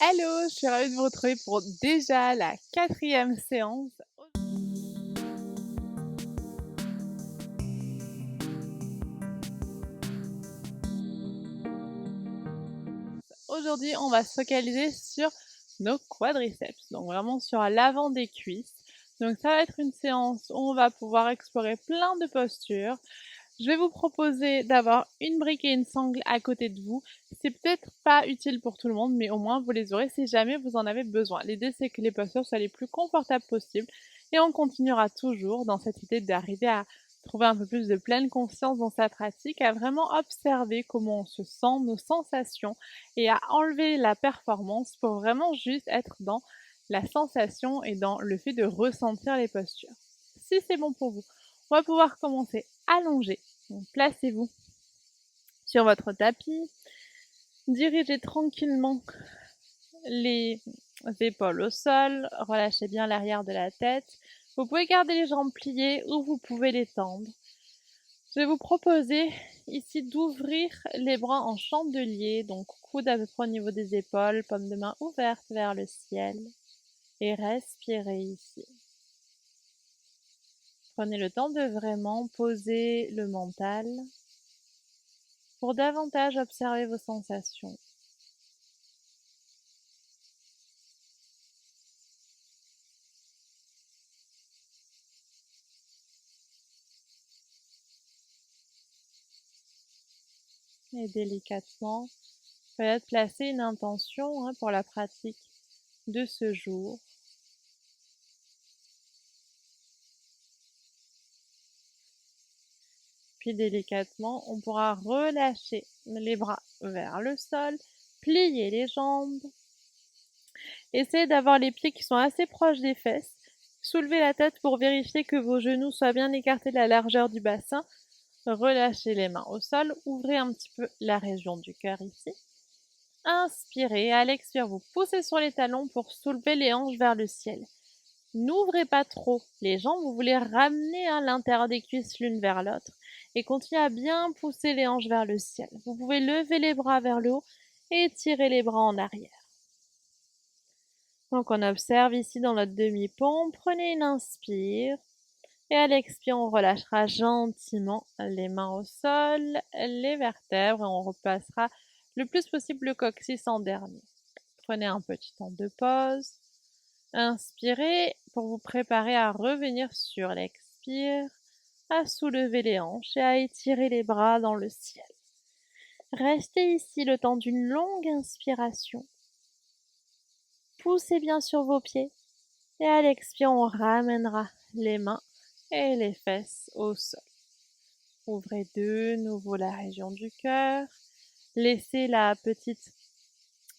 Hello, je suis ravie de vous retrouver pour déjà la quatrième séance. Aujourd'hui, on va se focaliser sur nos quadriceps, donc vraiment sur l'avant des cuisses. Donc ça va être une séance où on va pouvoir explorer plein de postures. Je vais vous proposer d'avoir une brique et une sangle à côté de vous. C'est peut-être pas utile pour tout le monde, mais au moins vous les aurez si jamais vous en avez besoin. L'idée, c'est que les postures soient les plus confortables possibles et on continuera toujours dans cette idée d'arriver à trouver un peu plus de pleine conscience dans sa pratique, à vraiment observer comment on se sent, nos sensations et à enlever la performance pour vraiment juste être dans la sensation et dans le fait de ressentir les postures. Si c'est bon pour vous, on va pouvoir commencer allongé. Donc, placez-vous sur votre tapis, dirigez tranquillement les épaules au sol, relâchez bien l'arrière de la tête. Vous pouvez garder les jambes pliées ou vous pouvez les tendre. Je vais vous proposer ici d'ouvrir les bras en chandelier, donc coude à peu près au niveau des épaules, paume de main ouverte vers le ciel et respirez ici. Prenez le temps de vraiment poser le mental pour davantage observer vos sensations. Et délicatement, peut-être placer une intention pour la pratique de ce jour. Puis délicatement, on pourra relâcher les bras vers le sol, plier les jambes. Essayez d'avoir les pieds qui sont assez proches des fesses. Soulevez la tête pour vérifier que vos genoux soient bien écartés de la largeur du bassin. Relâchez les mains au sol, ouvrez un petit peu la région du cœur ici. Inspirez, à l'expire, vous poussez sur les talons pour soulever les hanches vers le ciel. N'ouvrez pas trop les jambes, vous voulez ramener l'intérieur des cuisses l'une vers l'autre et continuez à bien pousser les hanches vers le ciel. Vous pouvez lever les bras vers le haut et tirer les bras en arrière. Donc on observe ici dans notre demi-pompe, prenez une inspire et à l'expire on relâchera gentiment les mains au sol, les vertèbres et on repassera le plus possible le coccyx en dernier. Prenez un petit temps de pause. Inspirez pour vous préparer à revenir sur l'expire, à soulever les hanches et à étirer les bras dans le ciel. Restez ici le temps d'une longue inspiration. Poussez bien sur vos pieds et à l'expire, on ramènera les mains et les fesses au sol. Ouvrez de nouveau la région du cœur. Laissez la petite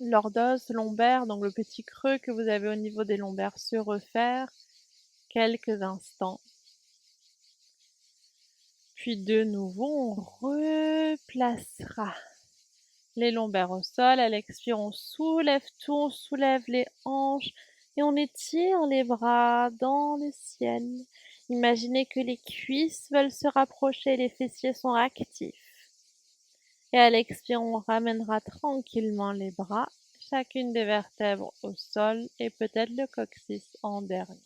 lordose lombaire, donc le petit creux que vous avez au niveau des lombaires, se refaire quelques instants. Puis de nouveau, on replacera les lombaires au sol. À l'expire, on soulève tout, on soulève les hanches et on étire les bras dans le ciel. Imaginez que les cuisses veulent se rapprocher, les fessiers sont actifs. Et à l'expire, on ramènera tranquillement les bras, chacune des vertèbres au sol et peut-être le coccyx en dernier.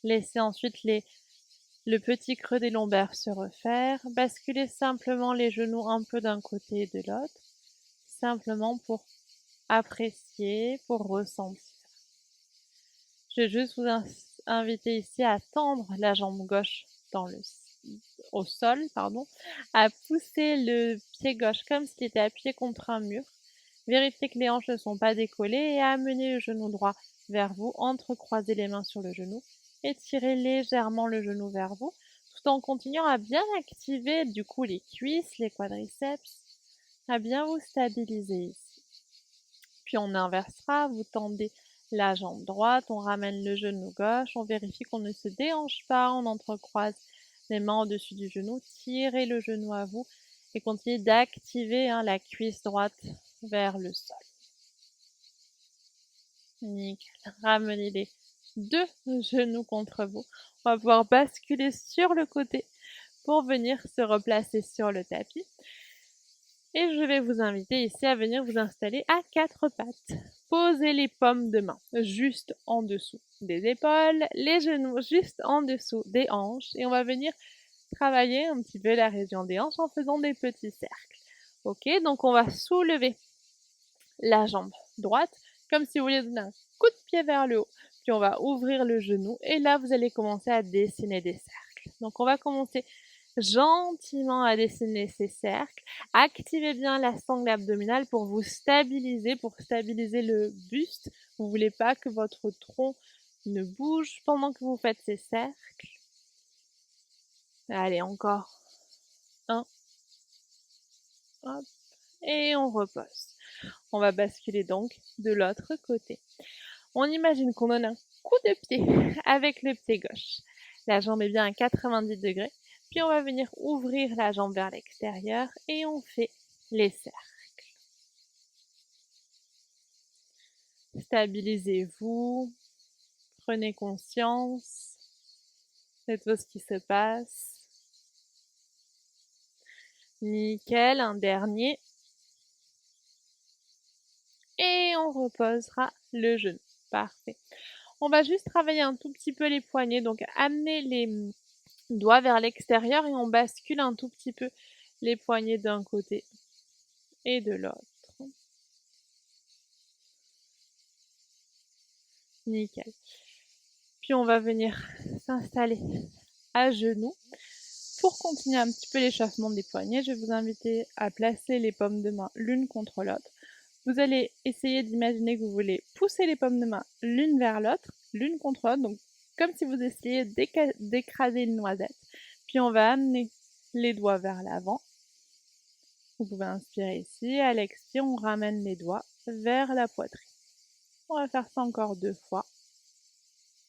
Laissez ensuite le petit creux des lombaires se refaire, basculez simplement les genoux un peu d'un côté et de l'autre, simplement pour apprécier, pour ressentir. Je vais juste vous inviter ici à tendre la jambe gauche au sol, à pousser le pied gauche comme s'il était appuyé contre un mur. Vérifiez que les hanches ne sont pas décollées et amenez le genou droit vers vous, entrecroisez les mains sur le genou et tirez légèrement le genou vers vous, tout en continuant à bien activer du coup les cuisses, les quadriceps, à bien vous stabiliser ici. Puis on inversera, vous tendez la jambe droite, on ramène le genou gauche, on vérifie qu'on ne se déhanche pas, on entrecroise les mains au-dessus du genou, tirez le genou à vous et continuez d'activer la cuisse droite vers le sol. Nickel. Ramenez les deux genoux contre vous. On va pouvoir basculer sur le côté pour venir se replacer sur le tapis. Et je vais vous inviter ici à venir vous installer à quatre pattes. Posez les paumes de main juste en dessous des épaules, les genoux juste en dessous des hanches et on va venir travailler un petit peu la région des hanches en faisant des petits cercles. Ok, donc on va soulever la jambe droite comme si vous vouliez donner un coup de pied vers le haut. Puis on va ouvrir le genou et là vous allez commencer à dessiner des cercles. Donc on va commencer gentiment à dessiner ces cercles. Activez bien la sangle abdominale pour vous stabiliser, pour stabiliser le buste. Vous ne voulez pas que votre tronc ne bouge pendant que vous faites ces cercles. Allez, encore. Un. Hop. Et on repose. On va basculer donc de l'autre côté. On imagine qu'on donne un coup de pied avec le pied gauche. La jambe est bien à 90 degrés. Puis on va venir ouvrir la jambe vers l'extérieur et on fait les cercles. Stabilisez-vous, prenez conscience de tout ce qui se passe. Nickel, un dernier. Et on reposera le genou. Parfait. On va juste travailler un tout petit peu les poignets, donc amener les doigts vers l'extérieur et on bascule un tout petit peu les poignets d'un côté et de l'autre. Nickel. Puis on va venir s'installer à genoux. Pour continuer un petit peu l'échauffement des poignets, je vais vous inviter à placer les paumes de main l'une contre l'autre. Vous allez essayer d'imaginer que vous voulez pousser les paumes de main l'une vers l'autre, l'une contre l'autre, donc comme si vous essayiez d'écraser une noisette. Puis on va amener les doigts vers l'avant. Vous pouvez inspirer ici, à l'expire, on ramène les doigts vers la poitrine. On va faire ça encore 2 fois.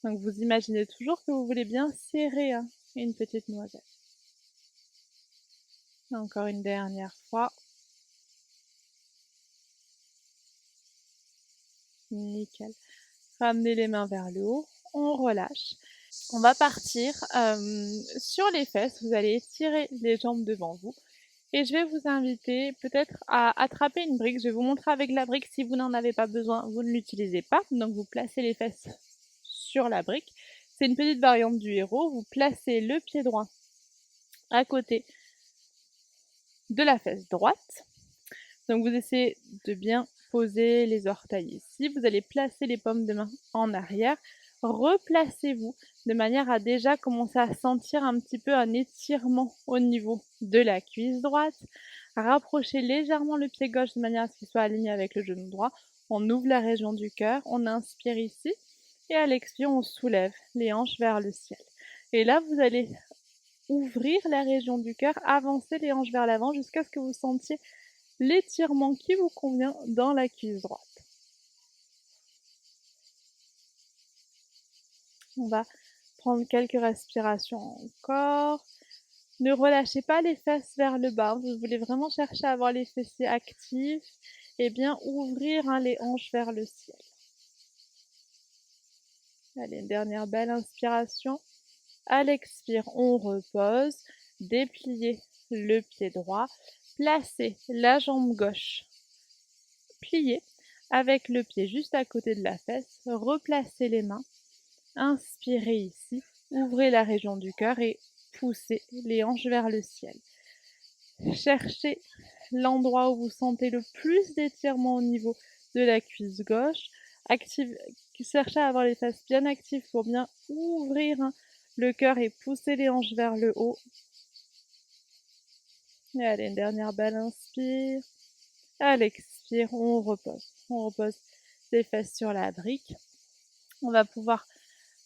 Donc vous imaginez toujours que vous voulez bien serrer une petite noisette. Encore une dernière fois. Nickel. Ramenez les mains vers le haut, on relâche. On va partir sur les fesses, vous allez étirer les jambes devant vous. Et je vais vous inviter peut-être à attraper une brique. Je vais vous montrer avec la brique. Si vous n'en avez pas besoin, vous ne l'utilisez pas. Donc vous placez les fesses sur la brique. C'est une petite variante du héros. Vous placez le pied droit à côté de la fesse droite. Donc vous essayez de bien poser les orteils ici. Vous allez placer les paumes de main en arrière. Replacez-vous de manière à déjà commencer à sentir un petit peu un étirement au niveau de la cuisse droite. Rapprochez légèrement le pied gauche de manière à ce qu'il soit aligné avec le genou droit. On ouvre la région du cœur, on inspire ici et à l'expire, on soulève les hanches vers le ciel. Et là, vous allez ouvrir la région du cœur, avancer les hanches vers l'avant jusqu'à ce que vous sentiez l'étirement qui vous convient dans la cuisse droite. On va prendre quelques respirations encore. Ne relâchez pas les fesses vers le bas. Vous voulez vraiment chercher à avoir les fessiers actifs et bien ouvrir les hanches vers le ciel. Allez, une dernière belle inspiration. À l'expire, on repose. Dépliez le pied droit. Placez la jambe gauche pliée avec le pied juste à côté de la fesse. Replacez les mains. Inspirez ici. Ouvrez la région du cœur et poussez les hanches vers le ciel. Cherchez l'endroit où vous sentez le plus d'étirement au niveau de la cuisse gauche. Cherchez à avoir les fesses bien actives pour bien ouvrir le cœur et pousser les hanches vers le haut. Et allez, une dernière belle inspire. À l'expire, on repose. On repose les fesses sur la brique. On va pouvoir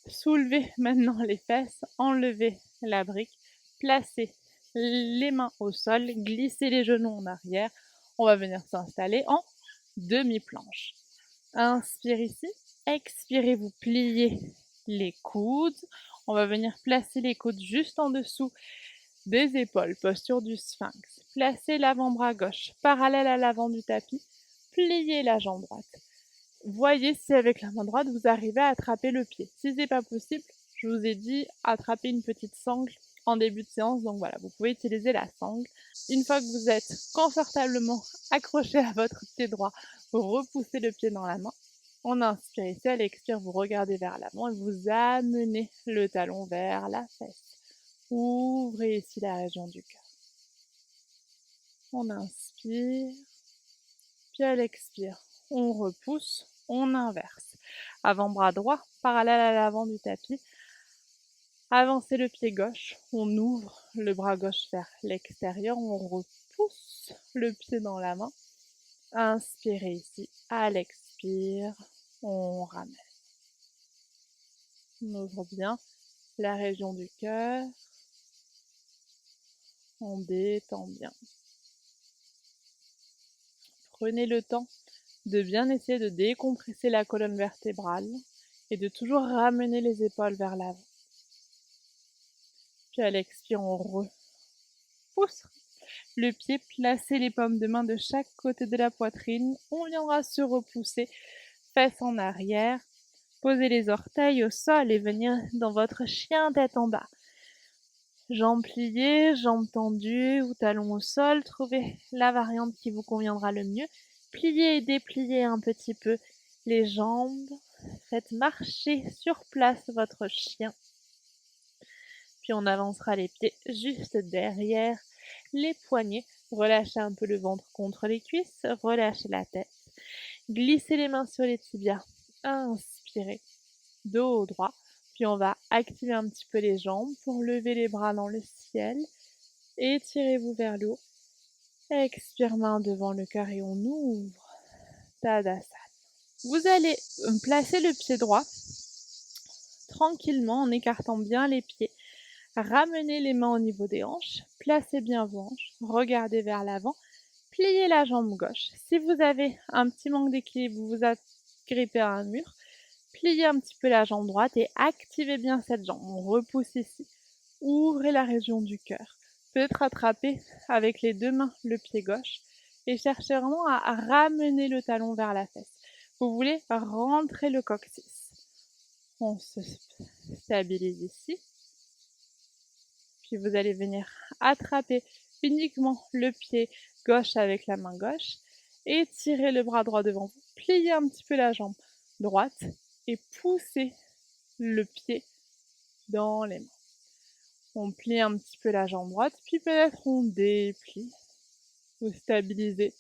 soulever maintenant les fesses, enlever la brique, placer les mains au sol, glisser les genoux en arrière. On va venir s'installer en demi-planche. Inspire ici, expirez, vous pliez les coudes. On va venir placer les coudes juste en dessous des épaules, posture du sphinx. Placez l'avant-bras gauche parallèle à l'avant du tapis, pliez la jambe droite. Voyez si avec la main droite vous arrivez à attraper le pied. Si ce n'est pas possible, je vous ai dit, attrapez une petite sangle en début de séance, donc voilà, vous pouvez utiliser la sangle. Une fois que vous êtes confortablement accroché à votre pied droit, vous repoussez le pied dans la main. On inspire ici, à l'expire, vous regardez vers l'avant et vous amenez le talon vers la fesse. Ouvrez ici la région du cœur. On inspire, puis à l'expire, on repousse, on inverse. Avant-bras droit, parallèle à l'avant du tapis. Avancez le pied gauche, on ouvre le bras gauche vers l'extérieur, on repousse le pied dans la main. Inspirez ici, à l'expire, on ramène. On ouvre bien la région du cœur, on détend bien. Prenez le temps de bien essayer de décompresser la colonne vertébrale et de toujours ramener les épaules vers l'avant. Puis à l'expire, on repousse le pied, placez les paumes de main de chaque côté de la poitrine. On viendra se repousser, fesses en arrière. Posez les orteils au sol et venir dans votre chien tête en bas. Jambes pliées, jambes tendues ou talons au sol. Trouvez la variante qui vous conviendra le mieux. Pliez et dépliez un petit peu les jambes. Faites marcher sur place votre chien. Puis on avancera les pieds juste derrière les poignets. Relâchez un peu le ventre contre les cuisses. Relâchez la tête. Glissez les mains sur les tibias. Inspirez. Dos droit. Puis on va activer un petit peu les jambes pour lever les bras dans le ciel. Étirez-vous vers le haut. Expire, main devant le cœur et on ouvre. Tadasana. Vous allez placer le pied droit tranquillement en écartant bien les pieds. Ramenez les mains au niveau des hanches. Placez bien vos hanches. Regardez vers l'avant. Pliez la jambe gauche. Si vous avez un petit manque d'équilibre, vous vous agrippez à un mur. Pliez un petit peu la jambe droite et activez bien cette jambe. On repousse ici. Ouvrez la région du cœur. Peut-être attraper avec les deux mains le pied gauche et cherchez vraiment à ramener le talon vers la fesse. Vous voulez rentrer le coccyx. On se stabilise ici. Puis vous allez venir attraper uniquement le pied gauche avec la main gauche. Étirez le bras droit devant vous. Pliez un petit peu la jambe droite et poussez le pied dans les mains. On plie un petit peu la jambe droite, puis peut-être on déplie. Vous stabilisez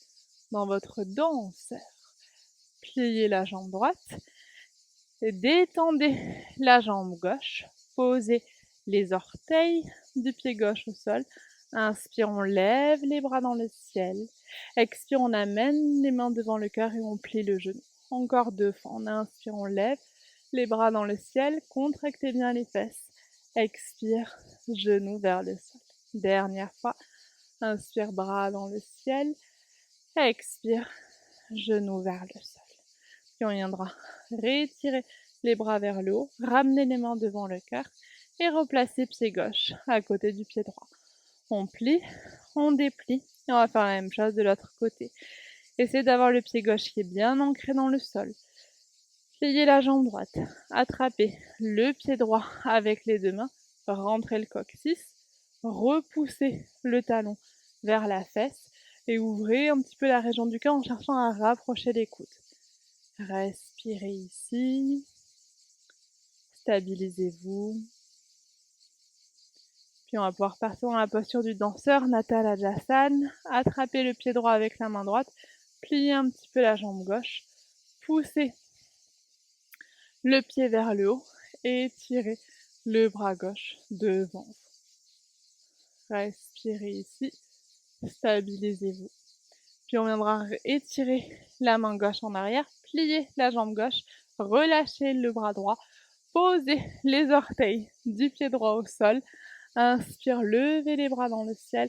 dans votre danseur. Pliez la jambe droite et détendez la jambe gauche. Posez les orteils du pied gauche au sol. Inspire, on lève les bras dans le ciel. Expire, on amène les mains devant le cœur et on plie le genou. Encore 2 fois. On inspire, on lève les bras dans le ciel. Contractez bien les fesses. Expire, genou vers le sol. Dernière fois. Inspire, bras dans le ciel. Expire, genou vers le sol. Puis on viendra rétirer les bras vers le haut, ramener les mains devant le cœur et replacer pied gauche à côté du pied droit. On plie, on déplie et on va faire la même chose de l'autre côté. Essayez d'avoir le pied gauche qui est bien ancré dans le sol. Pliez la jambe droite, attrapez le pied droit avec les deux mains, rentrez le coccyx, repoussez le talon vers la fesse et ouvrez un petit peu la région du cœur en cherchant à rapprocher les coudes. Respirez ici, stabilisez-vous. Puis on va pouvoir partir dans la posture du danseur, Natalajasana. Attrapez le pied droit avec la main droite, pliez un petit peu la jambe gauche, poussez le pied vers le haut et étirez le bras gauche devant vous. Respirez ici, stabilisez-vous. Puis on viendra étirer la main gauche en arrière, plier la jambe gauche, relâchez le bras droit, posez les orteils du pied droit au sol. Inspire, levez les bras dans le ciel.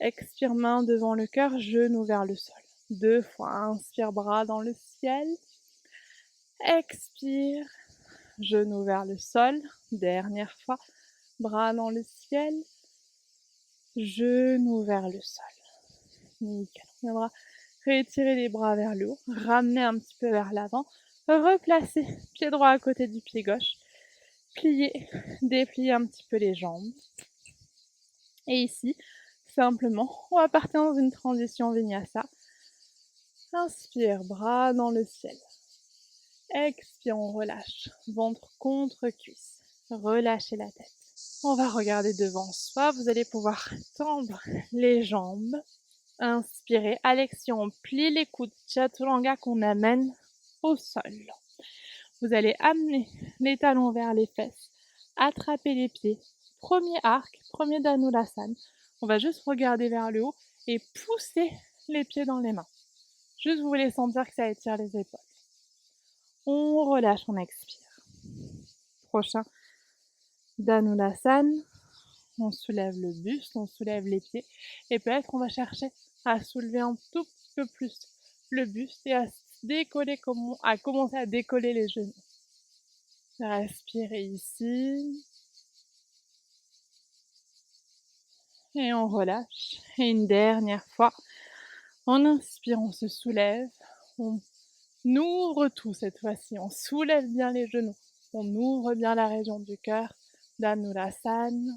Expire, main devant le cœur, genou vers le sol. 2 fois. Inspire, bras dans le ciel. Expire, genou vers le sol. Dernière fois. Bras dans le ciel. Genou vers le sol. Nickel. On viendra réétirer les bras vers le haut. Ramener un petit peu vers l'avant. Replacer pied droit à côté du pied gauche. Plier, déplier un petit peu les jambes. Et ici, simplement, on va partir dans une transition vinyasa. Inspire, bras dans le ciel. Expire, on relâche. Ventre contre cuisse. Relâchez la tête. On va regarder devant soi. Vous allez pouvoir tendre les jambes. Inspirez. À l'expiration, on plie les coudes. Chaturanga qu'on amène au sol. Vous allez amener les talons vers les fesses. Attrapez les pieds. Premier arc, premier Dhanulasana. On va juste regarder vers le haut et pousser les pieds dans les mains. Juste vous voulez sentir que ça étire les épaules. On relâche, on expire. Prochain Dhanulasana. On soulève le buste, on soulève les pieds. Et peut-être on va chercher à soulever un tout petit peu plus le buste et à décoller, à commencer à décoller les genoux. Respirez ici. Et on relâche. Et une dernière fois. En inspire, on se soulève. On ouvre tout cette fois-ci. On soulève bien les genoux. On ouvre bien la région du cœur. Dhanulasana.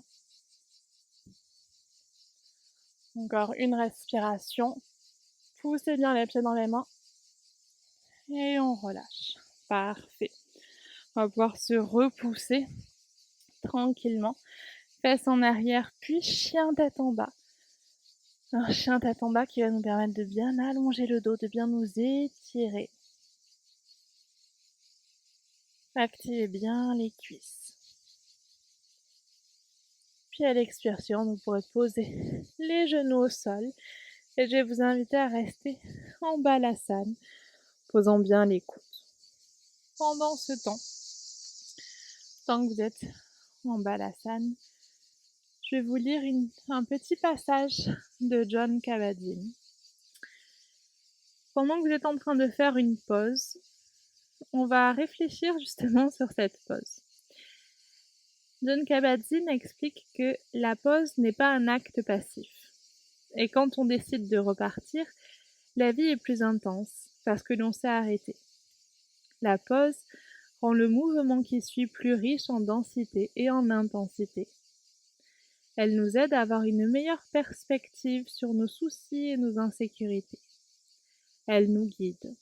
Encore une respiration. Poussez bien les pieds dans les mains. Et on relâche. Parfait. On va pouvoir se repousser tranquillement. Fesses en arrière, puis chien tête en bas. Un chien tête en bas qui va nous permettre de bien allonger le dos, de bien nous étirer. Activez bien les cuisses. Puis à l'expiration, vous pourrez poser les genoux au sol. Et je vais vous inviter à rester en balasana, posant bien les coudes. Pendant ce temps, tant que vous êtes en balasana, je vais vous lire un petit passage de Jon Kabat-Zinn. Pendant que vous êtes en train de faire une pause, on va réfléchir justement sur cette pause. Jon Kabat-Zinn explique que la pause n'est pas un acte passif. Et quand on décide de repartir, la vie est plus intense parce que l'on s'est arrêté. La pause rend le mouvement qui suit plus riche en densité et en intensité. Elle nous aide à avoir une meilleure perspective sur nos soucis et nos insécurités. Elle nous guide.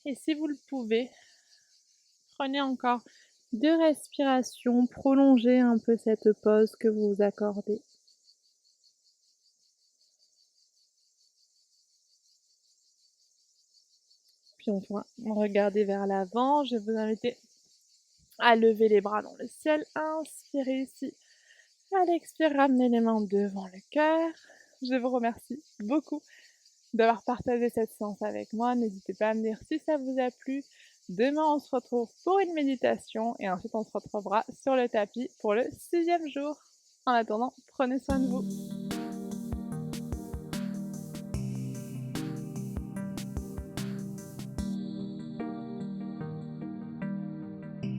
Et si vous le pouvez, prenez encore 2 respirations, prolongez un peu cette pause que vous vous accordez. Puis on va regarder vers l'avant. Je vais vous inviter à lever les bras dans le ciel. Inspirez ici. À l'expire, ramenez les mains devant le cœur. Je vous remercie beaucoup d'avoir partagé cette séance avec moi. N'hésitez pas à me dire si ça vous a plu. Demain, on se retrouve pour une méditation et ensuite on se retrouvera sur le tapis pour le 6e jour. En attendant, prenez soin de vous.